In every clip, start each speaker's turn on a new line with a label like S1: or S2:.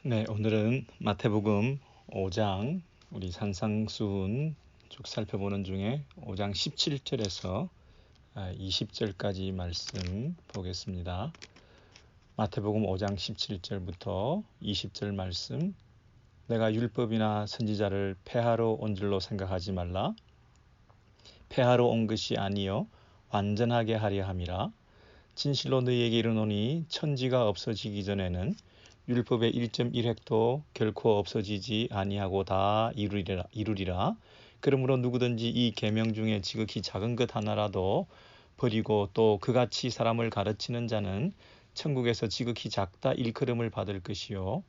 S1: 네, 오늘은 마태복음 5장 우리 산상수훈 쭉 살펴보는 중에 5장 17절에서 20절까지 말씀 보겠습니다. 마태복음 5장 17절부터 20절 말씀. 내가 율법이나 선지자를 폐하러 온 줄로 생각하지 말라. 폐하러 온 것이 아니요 완전하게 하려 함이라. 진실로 너희에게 이르노니 천지가 없어지기 전에는 율법의 1.1획도 결코 없어지지 아니하고 다 이루리라. 그러므로 누구든지 이 계명 중에 지극히 작은 것 하나라도 버리고 또 그같이 사람을 가르치는 자는 천국에서 지극히 작다 일컬음을 받을 것이요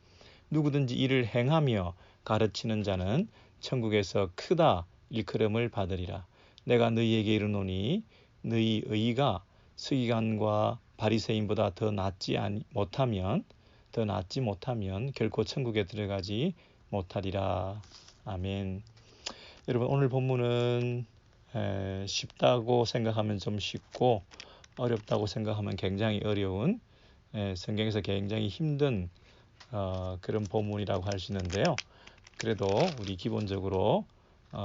S1: 누구든지 이를 행하며 가르치는 자는 천국에서 크다 일컬음을 받으리라. 내가 너희에게 이르노니 너희 의가 서기관과 바리새인보다 더 낫지 못하면 결코 천국에 들어가지 못하리라. 아멘. 여러분, 오늘 본문은 쉽다고 생각하면 좀 쉽고 어렵다고 생각하면 굉장히 어려운, 성경에서 굉장히 힘든 그런 본문이라고 할 수 있는데요. 그래도 우리 기본적으로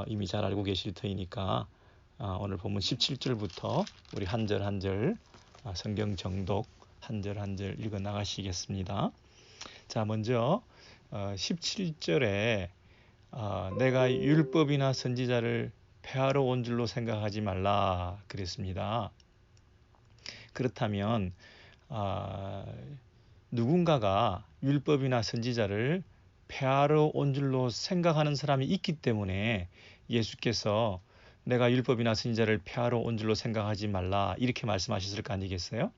S1: 이미 잘 알고 계실 터이니까 오늘 본문 17절부터 우리 한 절 한 절 성경 정독 한 절 한 절 읽어 나가시겠습니다. 자, 먼저 17절에 내가 율법이나 선지자를 폐하러 온 줄로 생각하지 말라 그랬습니다. 그렇다면 누군가가 율법이나 선지자를 폐하러 온 줄로 생각하는 사람이 있기 때문에 예수께서 내가 율법이나 선지자를 폐하러 온 줄로 생각하지 말라 이렇게 말씀하셨을 거 아니겠어요?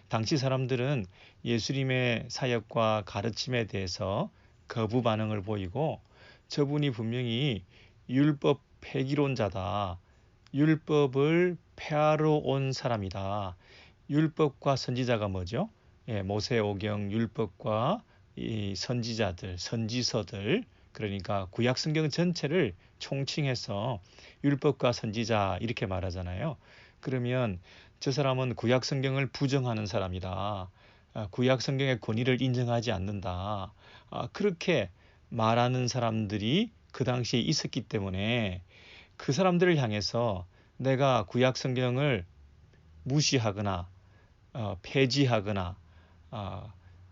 S1: 당시 사람들은 예수님의 사역과 가르침에 대해서 거부 반응을 보이고 저분이 분명히 율법 폐기론자다. 율법을 폐하러 온 사람이다. 율법과 선지자가 뭐죠? 모세오경 율법과 이 선지자들, 선지서들, 그러니까 구약 성경 전체를 총칭해서 율법과 선지자 이렇게 말하잖아요. 그러면 저 사람은 구약 성경을 부정하는 사람이다. 구약 성경의 권위를 인정하지 않는다. 그렇게 말하는 사람들이 그 당시에 있었기 때문에 그 사람들을 향해서 내가 구약 성경을 무시하거나 폐지하거나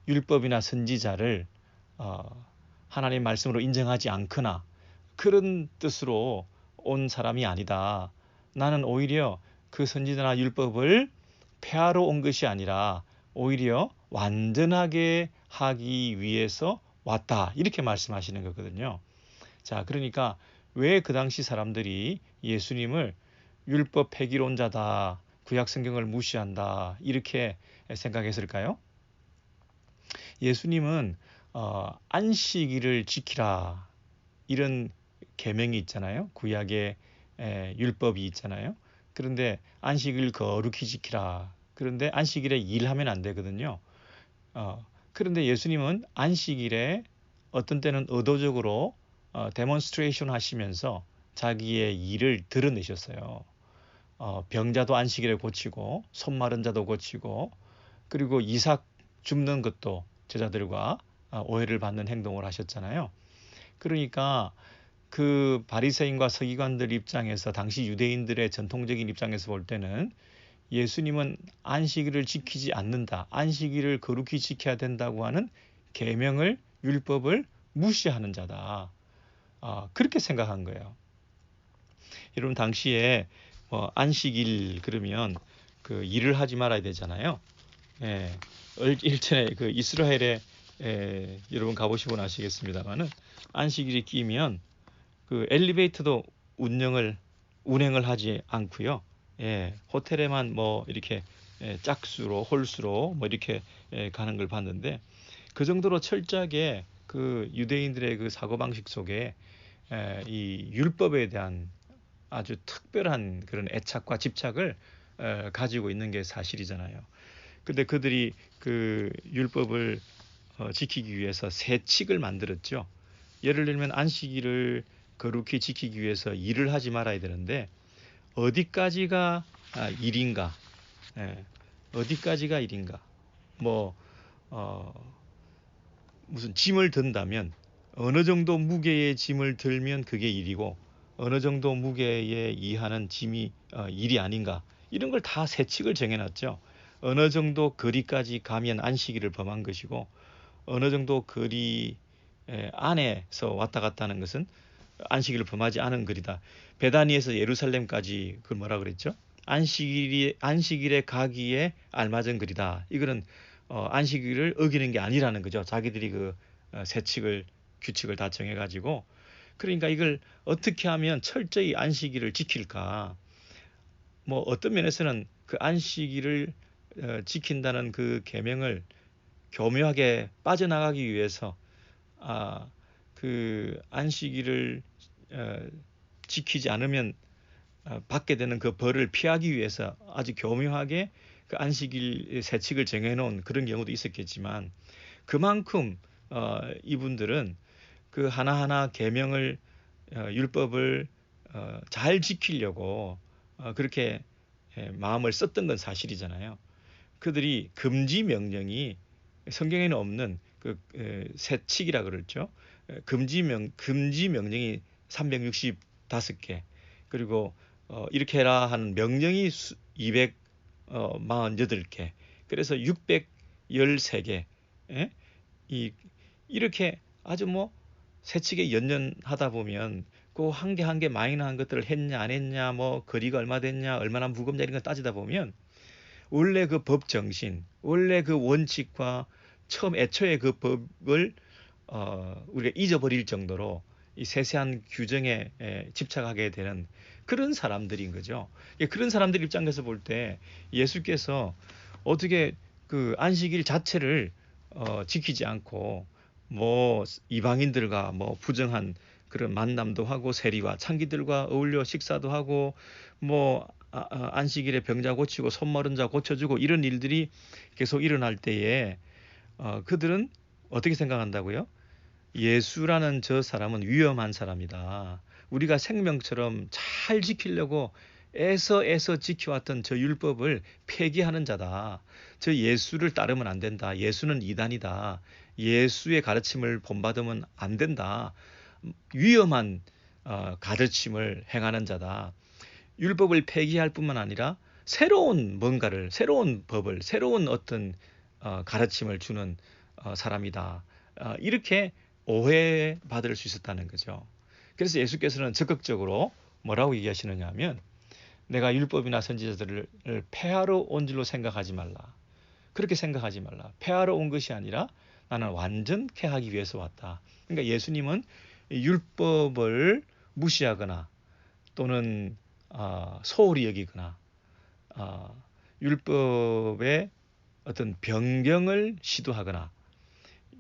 S1: 율법이나 선지자를 하나님의 말씀으로 인정하지 않거나 그런 뜻으로 온 사람이 아니다. 나는 오히려 그 선지자나 율법을 폐하러 온 것이 아니라 오히려 완전하게 하기 위해서 왔다. 이렇게 말씀하시는 거거든요. 자, 그러니까 왜 그 당시 사람들이 예수님을 율법 폐기론자다, 구약 성경을 무시한다 이렇게 생각했을까요? 예수님은 안식일을 지키라 이런 계명이 있잖아요. 구약의 율법이 있잖아요. 그런데 안식일 거룩히 지키라. 그런데 안식일에 일하면 안 되거든요. 그런데 예수님은 안식일에 어떤 때는 의도적으로 데몬스트레이션 하시면서 자기의 일을 드러내셨어요. 병자도 안식일에 고치고 손 마른 자도 고치고 그리고 이삭 줍는 것도 제자들과 오해를 받는 행동을 하셨잖아요. 그러니까 그 바리새인과 서기관들 입장에서 당시 유대인들의 전통적인 입장에서 볼 때는 예수님은 안식일을 지키지 않는다. 안식일을 거룩히 지켜야 된다고 하는 계명을 율법을 무시하는 자다. 그렇게 생각한 거예요. 여러분 당시에 안식일 그러면 그 일을 하지 말아야 되잖아요. 예, 일전에 그 이스라엘에 여러분 가보시고 아시겠습니다만은 안식일이 끼면 그 엘리베이터도 운행을 하지 않고요. 호텔에만 뭐 이렇게 짝수로 홀수로 뭐 이렇게 가는 걸 봤는데 그 정도로 철저하게 그 유대인들의 그 사고방식 속에 이 율법에 대한 아주 특별한 그런 애착과 집착을 가지고 있는 게 사실이잖아요. 근데 그들이 그 율법을 지키기 위해서 새 칙을 만들었죠. 예를 들면 안식일을 거룩히 지키기 위해서 일을 하지 말아야 되는데 어디까지가 일인가? 어디까지가 일인가? 뭐 무슨 짐을 든다면 어느 정도 무게의 짐을 들면 그게 일이고 어느 정도 무게에 이하는 짐이 일이 아닌가 이런 걸 다 세칙을 정해놨죠. 어느 정도 거리까지 가면 안식일을 범한 것이고 어느 정도 거리 안에서 왔다 갔다 하는 것은 안식일을 범하지 않은 거리다. 베다니에서 예루살렘까지 그걸 뭐라 그랬죠? 안식일에 가기에 알맞은 거리다. 이거는 안식일을 어기는 게 아니라는 거죠. 자기들이 그 세칙을 규칙을 다 정해가지고 그러니까 이걸 어떻게 하면 철저히 안식일을 지킬까? 뭐 어떤 면에서는 그 안식일을 지킨다는 그 계명을 교묘하게 빠져나가기 위해서 아, 그 안식일을 어, 지키지 않으면 받게 되는 그 벌을 피하기 위해서 아주 교묘하게 그 안식일 세칙을 정해놓은 그런 경우도 있었겠지만 그만큼 이분들은 그 하나하나 계명을 율법을 잘 지키려고 그렇게 마음을 썼던 건 사실이잖아요. 그들이 금지 명령이 성경에는 없는 그 세칙이라 그러죠. 금지 명령이 365개 그리고 이렇게 해라 하는 명령이 248개 그래서 613개 예? 이렇게 아주 뭐 세칙에 연연하다 보면 그 한 개 한 개 마이너한 것들을 했냐 안 했냐 뭐 거리가 얼마 됐냐 얼마나 무겁냐 이런 거 따지다 보면 원래 그 법 정신 원래 그 원칙과 처음 애초에 그 법을 우리가 잊어버릴 정도로 이 세세한 규정에 집착하게 되는 그런 사람들인 거죠. 그런 사람들 입장에서 볼 때 예수께서 어떻게 그 안식일 자체를 지키지 않고 뭐 이방인들과 뭐 부정한 그런 만남도 하고 세리와 창기들과 어울려 식사도 하고 뭐 안식일에 병자 고치고 손 마른 자 고쳐주고 이런 일들이 계속 일어날 때에 그들은 어떻게 생각한다고요? 예수라는 저 사람은 위험한 사람이다. 우리가 생명처럼 잘 지키려고 애써 지켜왔던 저 율법을 폐기하는 자다. 저 예수를 따르면 안 된다. 예수는 이단이다. 예수의 가르침을 본받으면 안 된다. 위험한 가르침을 행하는 자다. 율법을 폐기할 뿐만 아니라 새로운 뭔가를, 새로운 법을, 새로운 어떤 가르침을 주는 사람이다. 이렇게 오해받을 수 있었다는 거죠. 그래서 예수께서는 적극적으로 뭐라고 얘기하시느냐 하면 내가 율법이나 선지자들을 폐하러 온 줄로 생각하지 말라. 그렇게 생각하지 말라. 폐하러 온 것이 아니라 나는 완전케 하기 위해서 왔다. 그러니까 예수님은 율법을 무시하거나 또는 소홀히 여기거나 율법의 어떤 변경을 시도하거나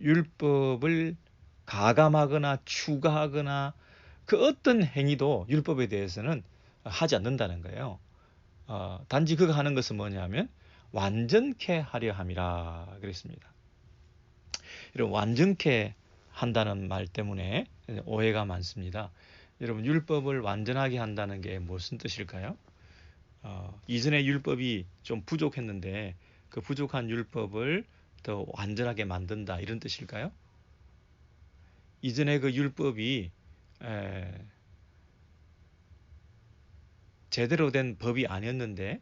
S1: 율법을 가감하거나 추가하거나 그 어떤 행위도 율법에 대해서는 하지 않는다는 거예요. 단지 그가 하는 것은 뭐냐면 완전케 하려 함이라 그랬습니다. 이런 완전케 한다는 말 때문에 오해가 많습니다. 여러분 율법을 완전하게 한다는 게 무슨 뜻일까요? 이전에 율법이 좀 부족했는데 그 부족한 율법을 더 완전하게 만든다 이런 뜻일까요? 이전에 그 율법이 제대로 된 법이 아니었는데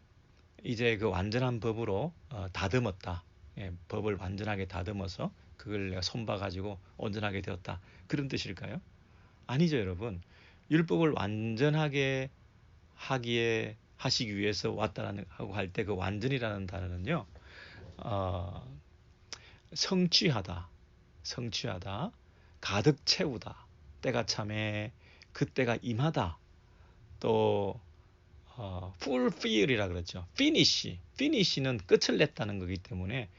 S1: 이제 그 완전한 법으로 다듬었다. 법을 완전하게 다듬어서 그걸 내가 손봐 가지고 온전하게 되었다. 그런 뜻일까요? 아니죠, 여러분. 율법을 완전하게 하시기 위해서 왔다라는 하고 할 때 그 완전이라는 단어는요. 성취하다, 가득 채우다, 때가 참에 그때가 임하다, 또 fulfill이라 그러죠. finish는 끝을 냈다는 거기 때문에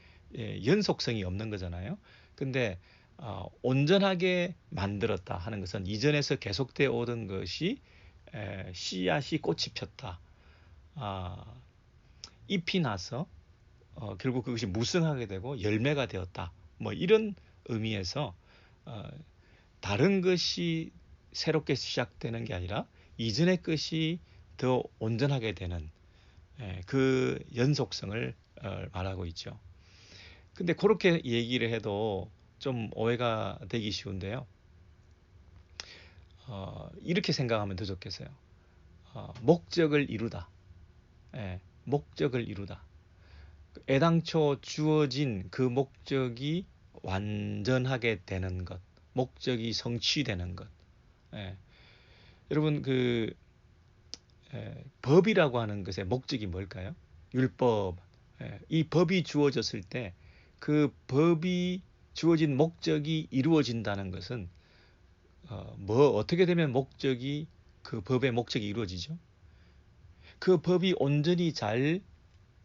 S1: 연속성이 없는 거잖아요. 근데 온전하게 만들었다 하는 것은 이전에서 계속되어 오던 것이 씨앗이 꽃이 폈다. 잎이 나서 결국 그것이 무성하게 되고 열매가 되었다. 뭐 이런 의미에서 다른 것이 새롭게 시작되는 게 아니라 이전의 것이 더 온전하게 되는 그 연속성을 말하고 있죠. 근데 그렇게 얘기를 해도 좀 오해가 되기 쉬운데요. 이렇게 생각하면 더 좋겠어요. 목적을 이루다. 예, 목적을 이루다. 애당초 주어진 그 목적이 완전하게 되는 것. 목적이 성취되는 것. 예. 여러분 법이라고 하는 것의 목적이 뭘까요? 율법. 이 법이 주어졌을 때 그 법이 주어진 목적이 이루어진다는 것은 어떻게 되면 그 법의 목적이 이루어지죠? 그 법이 온전히 잘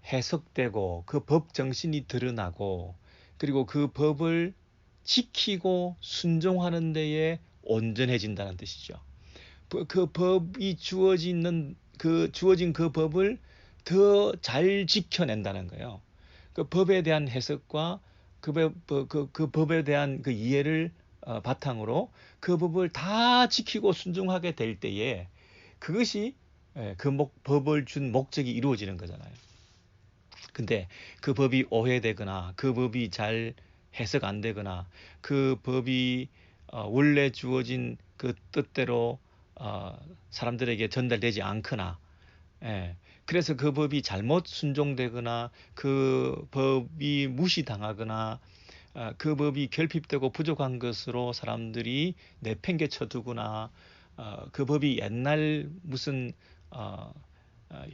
S1: 해석되고 그 법 정신이 드러나고 그리고 그 법을 지키고 순종하는 데에 온전해진다는 뜻이죠. 그 법이 주어진 그 법을 더 잘 지켜낸다는 거예요. 그 법에 대한 해석과 그 법에 대한 그 이해를 바탕으로 그 법을 다 지키고 순종하게 될 때에 그것이 법을 준 목적이 이루어지는 거잖아요. 근데 그 법이 오해되거나 그 법이 잘 해석 안 되거나 그 법이 원래 주어진 그 뜻대로 사람들에게 전달되지 않거나 그래서 그 법이 잘못 순종되거나 그 법이 무시당하거나 그 법이 결핍되고 부족한 것으로 사람들이 내팽개쳐 두거나 그 법이 옛날 무슨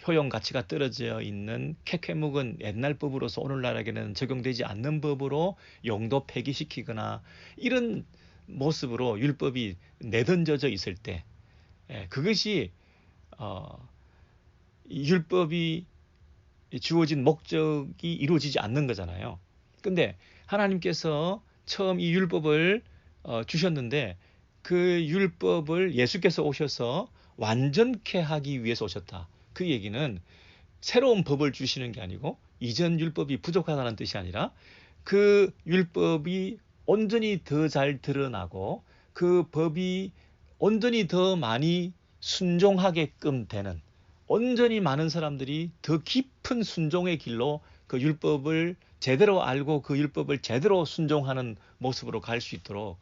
S1: 효용 가치가 떨어져 있는 캐캐묵은 옛날 법으로서 오늘날에게는 적용되지 않는 법으로 용도 폐기시키거나 이런 모습으로 율법이 내던져져 있을 때 그것이 율법이 주어진 목적이 이루어지지 않는 거잖아요. 근데 하나님께서 처음 이 율법을 주셨는데 그 율법을 예수께서 오셔서 완전케 하기 위해서 오셨다. 그 얘기는 새로운 법을 주시는 게 아니고 이전 율법이 부족하다는 뜻이 아니라 그 율법이 온전히 더 잘 드러나고 그 법이 온전히 더 많이 순종하게끔 되는 온전히 많은 사람들이 더 깊은 순종의 길로 그 율법을 제대로 알고 그 율법을 제대로 순종하는 모습으로 갈 수 있도록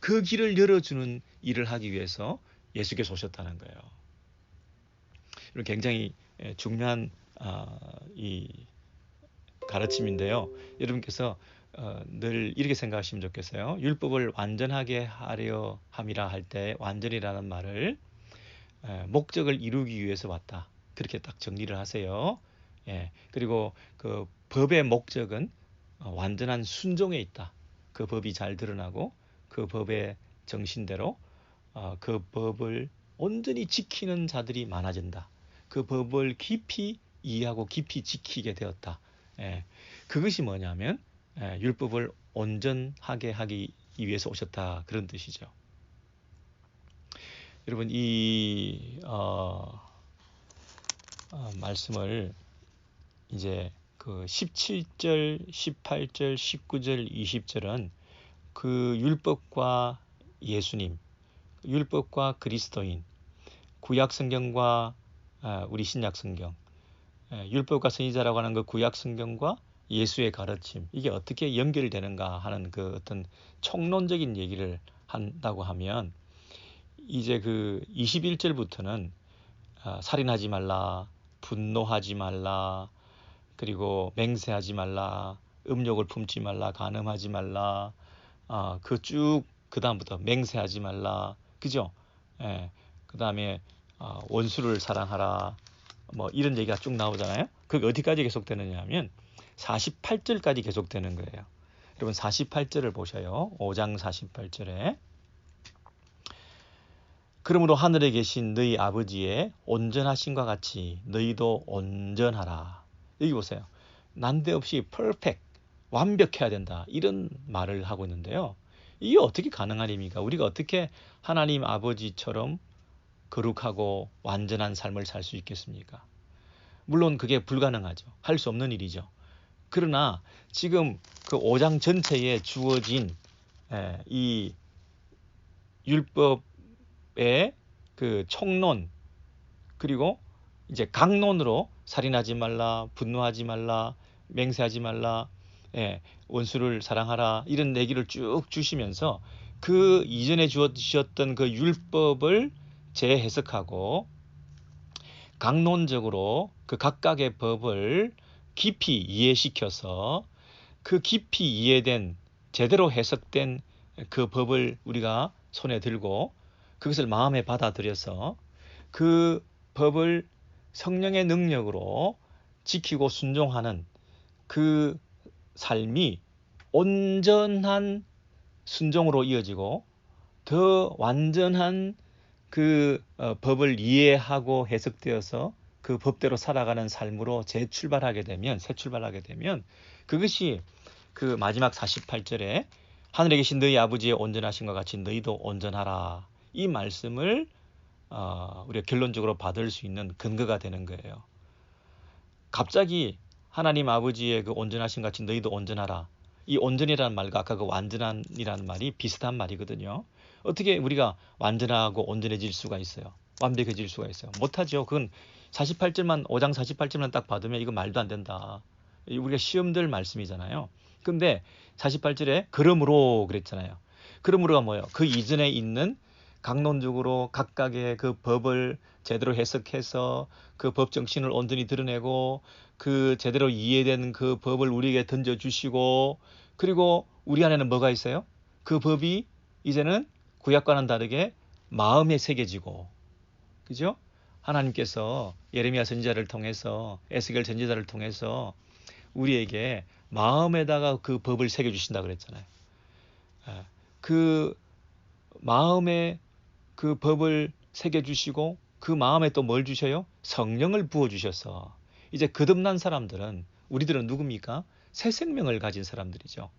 S1: 그 길을 열어주는 일을 하기 위해서 예수께서 오셨다는 거예요. 이런 굉장히 중요한 이 가르침인데요. 여러분께서 늘 이렇게 생각하시면 좋겠어요. 율법을 완전하게 하려 함이라 할 때 완전이라는 말을 목적을 이루기 위해서 왔다. 그렇게 딱 정리를 하세요. 그리고 그 법의 목적은 완전한 순종에 있다. 그 법이 잘 드러나고 그 법의 정신대로 그 법을 온전히 지키는 자들이 많아진다. 그 법을 깊이 이해하고 깊이 지키게 되었다. 그것이 뭐냐면 율법을 온전하게 하기 위해서 오셨다. 그런 뜻이죠. 여러분 이 말씀을 이제 그 17절, 18절, 19절, 20절은 그 율법과 예수님, 율법과 그리스도인, 구약 성경과 우리 신약 성경, 율법과 선지자라고 하는 그 구약 성경과 예수의 가르침, 이게 어떻게 연결되는가 하는 그 어떤 총론적인 얘기를 한다고 하면 이제 그 21절부터는 살인하지 말라, 분노하지 말라, 그리고 맹세하지 말라, 음욕을 품지 말라, 간음하지 말라, 그 다음부터 맹세하지 말라, 그죠? 그 다음에 원수를 사랑하라, 뭐 이런 얘기가 쭉 나오잖아요. 그게 어디까지 계속되느냐 하면 48절까지 계속되는 거예요. 여러분 48절을 보셔요. 5장 48절에 그러므로 하늘에 계신 너희 아버지의 온전하심과 같이 너희도 온전하라. 여기 보세요. 난데없이 퍼펙트, 완벽해야 된다. 이런 말을 하고 있는데요. 이게 어떻게 가능한 일입니까? 우리가 어떻게 하나님 아버지처럼 거룩하고 완전한 삶을 살 수 있겠습니까? 물론 그게 불가능하죠. 할 수 없는 일이죠. 그러나 지금 그 5장 전체에 주어진 이 율법의 그 총론 그리고 이제 강론으로 살인하지 말라, 분노하지 말라, 맹세하지 말라, 원수를 사랑하라 이런 얘기를 쭉 주시면서 그 이전에 주셨던 그 율법을 재해석하고 강론적으로 그 각각의 법을 깊이 이해시켜서 그 깊이 이해된 제대로 해석된 그 법을 우리가 손에 들고 그것을 마음에 받아들여서 그 법을 성령의 능력으로 지키고 순종하는 그 삶이 온전한 순종으로 이어지고 더 완전한 그 법을 이해하고 해석되어서 그 법대로 살아가는 삶으로 재출발하게 되면 새 출발하게 되면 그것이 그 마지막 48절에 하늘에 계신 너희 아버지의 온전하신 것 같이 너희도 온전하라 이 말씀을 우리가 결론적으로 받을 수 있는 근거가 되는 거예요. 갑자기 하나님 아버지의 그 온전하신 같이 너희도 온전하라. 이 온전이라는 말과 아까 그 완전한이라는 말이 비슷한 말이거든요. 어떻게 우리가 완전하고 온전해질 수가 있어요? 완벽해질 수가 있어요? 못하죠. 그건 48절만 5장 48절만 딱 받으면 이거 말도 안 된다. 우리가 시험될 말씀이잖아요. 근데 48절에 그러므로 그랬잖아요. 그러므로가 뭐예요? 그 이전에 있는 강론적으로 각각의 그 법을 제대로 해석해서 그 법 정신을 온전히 드러내고 그 제대로 이해된 그 법을 우리에게 던져주시고 그리고 우리 안에는 뭐가 있어요? 그 법이 이제는 구약과는 다르게 마음에 새겨지고 그죠? 하나님께서 예레미야 선지자를 통해서 에스겔 선지자를 통해서 우리에게 마음에다가 그 법을 새겨주신다 그랬잖아요. 그 마음에 그 법을 새겨주시고 그 마음에 또 뭘 주셔요? 성령을 부어주셔서 이제 거듭난 사람들은 우리들은 누굽니까? 새 생명을 가진 사람들이죠.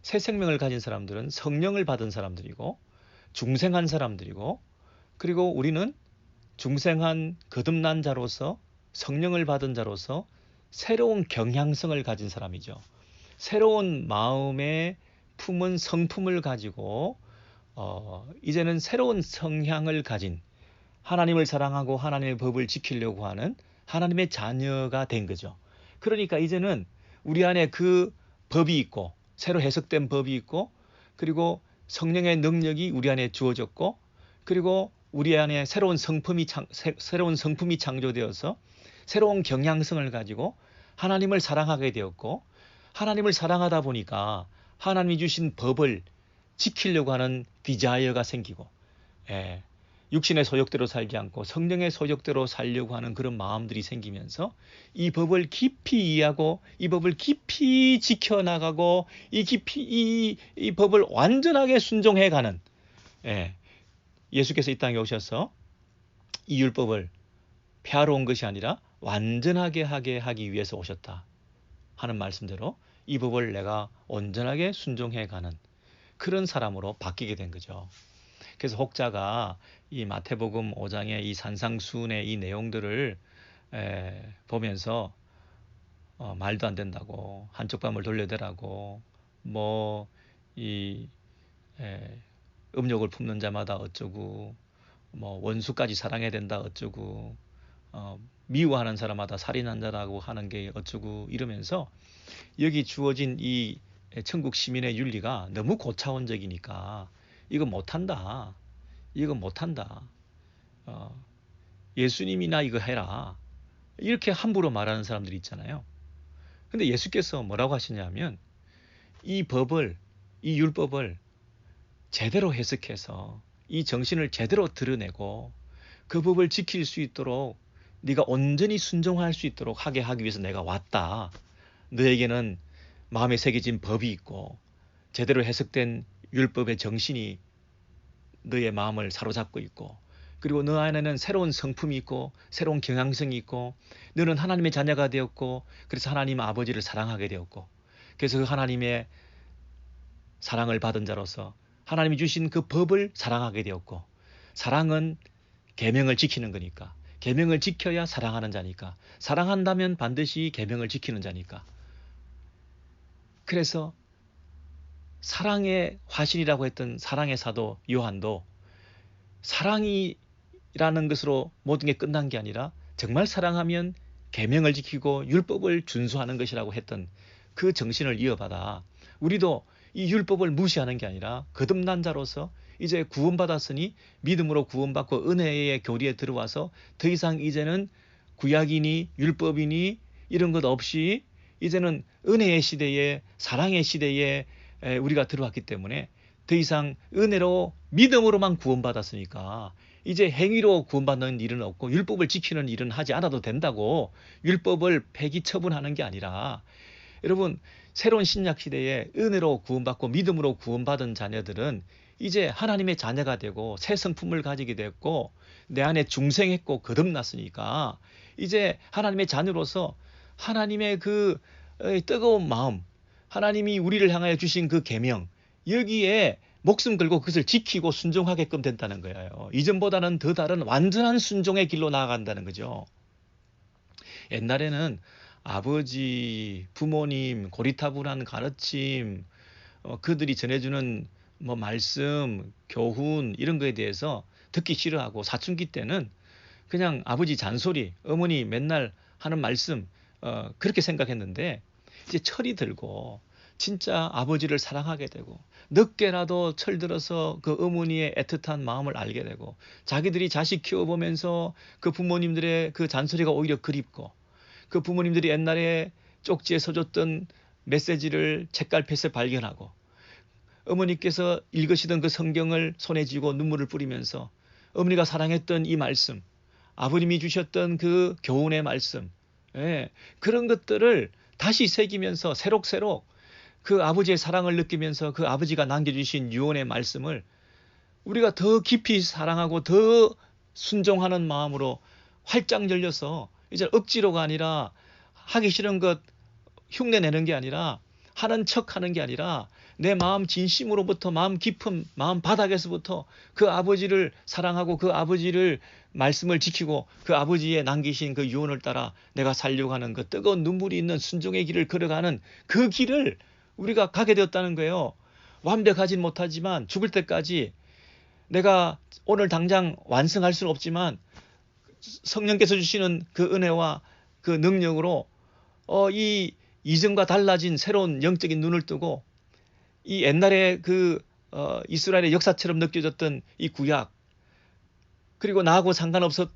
S1: 새 생명을 가진 사람들은 성령을 받은 사람들이고 중생한 사람들이고 그리고 우리는 중생한 거듭난 자로서 성령을 받은 자로서 새로운 경향성을 가진 사람이죠. 새로운 마음에 품은 성품을 가지고 이제는 새로운 성향을 가진 하나님을 사랑하고 하나님의 법을 지키려고 하는 하나님의 자녀가 된 거죠. 그러니까 이제는 우리 안에 그 법이 있고 새로 해석된 법이 있고 그리고 성령의 능력이 우리 안에 주어졌고 그리고 우리 안에 새로운 성품이 창조되어서 새로운 경향성을 가지고 하나님을 사랑하게 되었고 하나님을 사랑하다 보니까 하나님이 주신 법을 지키려고 하는 디자이어가 생기고 육신의 소욕대로 살지 않고 성령의 소욕대로 살려고 하는 그런 마음들이 생기면서 이 법을 깊이 이해하고 이 법을 깊이 지켜나가고 이 법을 완전하게 순종해가는 예수께서 이 땅에 오셔서 이 율법을 폐하러 온 것이 아니라 완전하게 하기 위해서 오셨다 하는 말씀대로 이 법을 내가 온전하게 순종해가는 그런 사람으로 바뀌게 된 거죠. 그래서 혹자가 이 마태복음 5장의 이 산상수훈의 이 내용들을 보면서 말도 안 된다고 한쪽 뺨을 돌려대라고 뭐 이 음욕을 품는 자마다 어쩌고 뭐 원수까지 사랑해야 된다 어쩌고 미워하는 사람마다 살인한 자라고 하는 게 어쩌고 이러면서 여기 주어진 이 천국 시민의 윤리가 너무 고차원적이니까 이거 못한다. 이거 못한다. 예수님이나 이거 해라. 이렇게 함부로 말하는 사람들이 있잖아요. 근데 예수께서 뭐라고 하시냐면 이 법을, 이 율법을 제대로 해석해서 이 정신을 제대로 드러내고 그 법을 지킬 수 있도록 네가 온전히 순종할 수 있도록 하게 하기 위해서 내가 왔다. 너에게는 마음에 새겨진 법이 있고 제대로 해석된 율법의 정신이 너의 마음을 사로잡고 있고 그리고 너 안에는 새로운 성품이 있고 새로운 경향성이 있고 너는 하나님의 자녀가 되었고 그래서 하나님 아버지를 사랑하게 되었고 그래서 그 하나님의 사랑을 받은 자로서 하나님이 주신 그 법을 사랑하게 되었고 사랑은 계명을 지키는 거니까 계명을 지켜야 사랑하는 자니까 사랑한다면 반드시 계명을 지키는 자니까 그래서 사랑의 화신이라고 했던 사랑의 사도 요한도 사랑이라는 것으로 모든 게 끝난 게 아니라 정말 사랑하면 계명을 지키고 율법을 준수하는 것이라고 했던 그 정신을 이어받아 우리도 이 율법을 무시하는 게 아니라 거듭난 자로서 이제 구원받았으니 믿음으로 구원받고 은혜의 교리에 들어와서 더 이상 이제는 구약이니 율법이니 이런 것 없이 이제는 은혜의 시대에, 사랑의 시대에 우리가 들어왔기 때문에 더 이상 은혜로 믿음으로만 구원받았으니까 이제 행위로 구원받는 일은 없고 율법을 지키는 일은 하지 않아도 된다고 율법을 폐기 처분하는 게 아니라, 여러분 새로운 신약 시대에 은혜로 구원받고 믿음으로 구원받은 자녀들은 이제 하나님의 자녀가 되고 새 성품을 가지게 됐고 내 안에 중생했고 거듭났으니까 이제 하나님의 자녀로서 하나님의 그 뜨거운 마음, 하나님이 우리를 향하여 주신 그 계명, 여기에 목숨 걸고 그것을 지키고 순종하게끔 된다는 거예요. 이전보다는 더 다른 완전한 순종의 길로 나아간다는 거죠. 옛날에는 아버지, 부모님, 고리타분한 가르침, 그들이 전해주는 뭐 말씀, 교훈 이런 거에 대해서 듣기 싫어하고 사춘기 때는 그냥 아버지 잔소리, 어머니 맨날 하는 말씀 그렇게 생각했는데 이제 철이 들고 진짜 아버지를 사랑하게 되고 늦게라도 철들어서 그 어머니의 애틋한 마음을 알게 되고 자기들이 자식 키워보면서 그 부모님들의 그 잔소리가 오히려 그립고 그 부모님들이 옛날에 쪽지에 써줬던 메시지를 책갈피에서 발견하고 어머니께서 읽으시던 그 성경을 손에 쥐고 눈물을 뿌리면서 어머니가 사랑했던 이 말씀, 아버님이 주셨던 그 교훈의 말씀, 그런 것들을 다시 새기면서 새록새록 그 아버지의 사랑을 느끼면서 그 아버지가 남겨주신 유언의 말씀을 우리가 더 깊이 사랑하고 더 순종하는 마음으로 활짝 열려서 이제 억지로가 아니라 하기 싫은 것 흉내내는 게 아니라 하는 척하는 게 아니라 내 마음 진심으로부터 마음 깊은 마음 바닥에서부터 그 아버지를 사랑하고 그 아버지를 말씀을 지키고 그 아버지의 남기신 그 유언을 따라 내가 살려고 하는 그 뜨거운 눈물이 있는 순종의 길을 걸어가는 그 길을 우리가 가게 되었다는 거예요. 완벽하진 못하지만 죽을 때까지 내가 오늘 당장 완성할 수는 없지만 성령께서 주시는 그 은혜와 그 능력으로 이 이전과 달라진 새로운 영적인 눈을 뜨고 이 옛날에 그 이스라엘의 역사처럼 느껴졌던 이 구약, 그리고 나하고 상관없게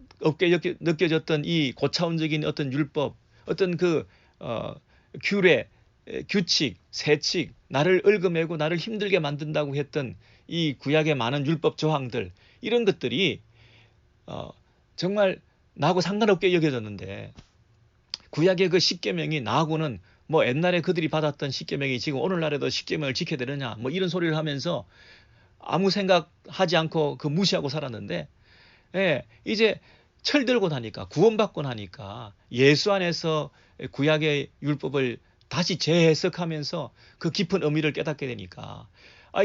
S1: 느껴졌던 이 고차원적인 어떤 율법, 어떤 그 규례, 규칙, 세칙, 나를 얽어매고 나를 힘들게 만든다고 했던 이 구약의 많은 율법 조항들, 이런 것들이 정말 나하고 상관없게 여겨졌는데 구약의 그 십계명이 나하고는 뭐 옛날에 그들이 받았던 십계명이 지금 오늘날에도 십계명을 지켜야 되느냐 뭐 이런 소리를 하면서 아무 생각하지 않고 그 무시하고 살았는데, 이제 철들고 나니까 구원받고 나니까 예수 안에서 구약의 율법을 다시 재해석하면서 그 깊은 의미를 깨닫게 되니까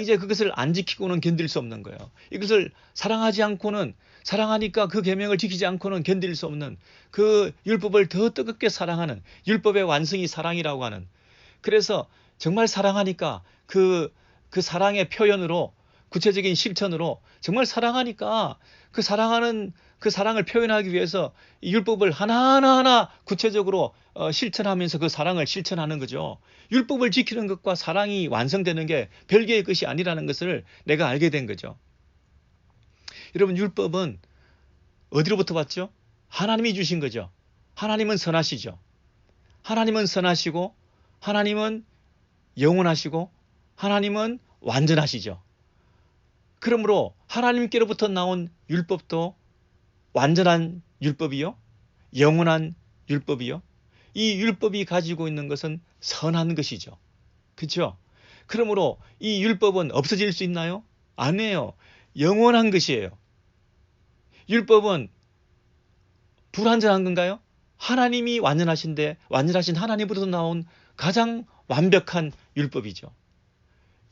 S1: 이제 그것을 안 지키고는 견딜 수 없는 거예요. 이것을 사랑하지 않고는, 사랑하니까 그 계명을 지키지 않고는 견딜 수 없는, 그 율법을 더 뜨겁게 사랑하는, 율법의 완성이 사랑이라고 하는, 그래서 정말 사랑하니까 그 사랑의 표현으로, 구체적인 실천으로 정말 사랑하니까 그 사랑하는 그 사랑을 표현하기 위해서 이 율법을 하나하나 구체적으로 실천하면서 그 사랑을 실천하는 거죠. 율법을 지키는 것과 사랑이 완성되는 게 별개의 것이 아니라는 것을 내가 알게 된 거죠. 여러분, 율법은 어디로부터 왔죠? 하나님이 주신 거죠. 하나님은 선하시죠. 하나님은 선하시고 하나님은 영원하시고 하나님은 완전하시죠. 그러므로 하나님께로부터 나온 율법도 완전한 율법이요, 영원한 율법이요, 이 율법이 가지고 있는 것은 선한 것이죠. 그렇죠? 그러므로 이 율법은 없어질 수 있나요? 아니에요. 영원한 것이에요. 율법은 불완전한 건가요? 하나님이 완전하신데 완전하신 하나님으로부터 나온 가장 완벽한 율법이죠.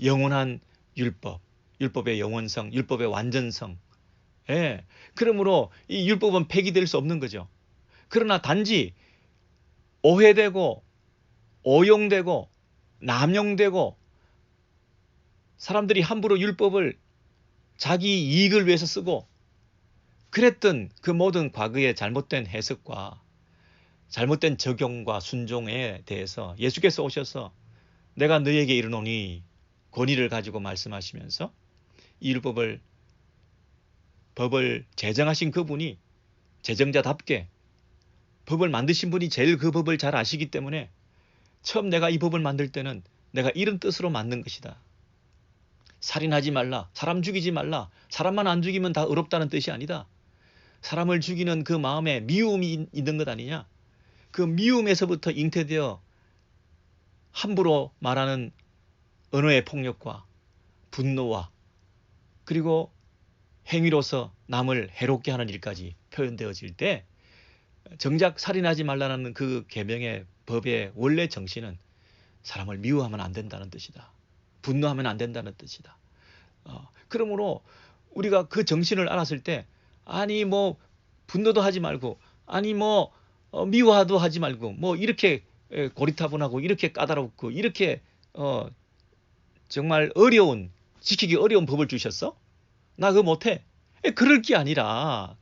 S1: 영원한 율법, 율법의 영원성, 율법의 완전성. 그러므로 이 율법은 폐기될 수 없는 거죠. 그러나 단지 오해되고 오용되고 남용되고 사람들이 함부로 율법을 자기 이익을 위해서 쓰고 그랬던 그 모든 과거의 잘못된 해석과 잘못된 적용과 순종에 대해서 예수께서 오셔서 내가 너에게 이르노니 권위를 가지고 말씀하시면서 이 법을 제정하신 그분이 제정자답게 법을 만드신 분이 제일 그 법을 잘 아시기 때문에 처음 내가 이 법을 만들 때는 내가 이런 뜻으로 만든 것이다. 살인하지 말라, 사람 죽이지 말라, 사람만 안 죽이면 다 의롭다는 뜻이 아니다. 사람을 죽이는 그 마음에 미움이 있는 것 아니냐. 그 미움에서부터 잉태되어 함부로 말하는 언어의 폭력과 분노와 그리고 행위로서 남을 해롭게 하는 일까지 표현되어질 때 정작 살인하지 말라는 그 계명의 법의 원래 정신은 사람을 미워하면 안 된다는 뜻이다. 분노하면 안 된다는 뜻이다. 그러므로 우리가 그 정신을 알았을 때 아니 뭐 분노도 하지 말고 아니 뭐 미워도 하지 말고 뭐 이렇게 고리타분하고 이렇게 까다롭고 이렇게 정말 지키기 어려운 법을 주셨어? 나 그거 못해. 그럴 게 아니라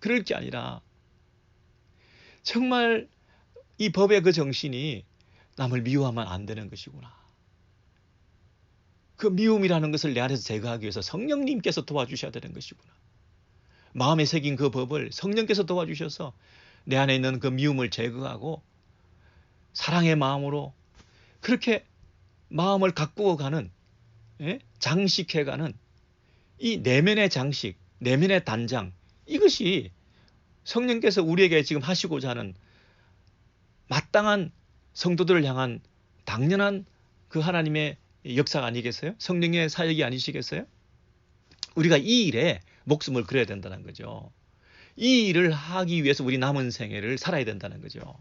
S1: 정말 이 법의 그 정신이 남을 미워하면 안 되는 것이구나. 그 미움이라는 것을 내 안에서 제거하기 위해서 성령님께서 도와주셔야 되는 것이구나. 마음에 새긴 그 법을 성령께서 도와주셔서 내 안에 있는 그 미움을 제거하고 사랑의 마음으로 그렇게 마음을 가꾸어가는 장식해가는 이 내면의 장식, 내면의 단장 이것이 성령께서 우리에게 지금 하시고자 하는 마땅한 성도들을 향한 당연한 그 하나님의 역사가 아니겠어요? 성령의 사역이 아니시겠어요? 우리가 이 일에 목숨을 걸어야 된다는 거죠. 이 일을 하기 위해서 우리 남은 생애를 살아야 된다는 거죠.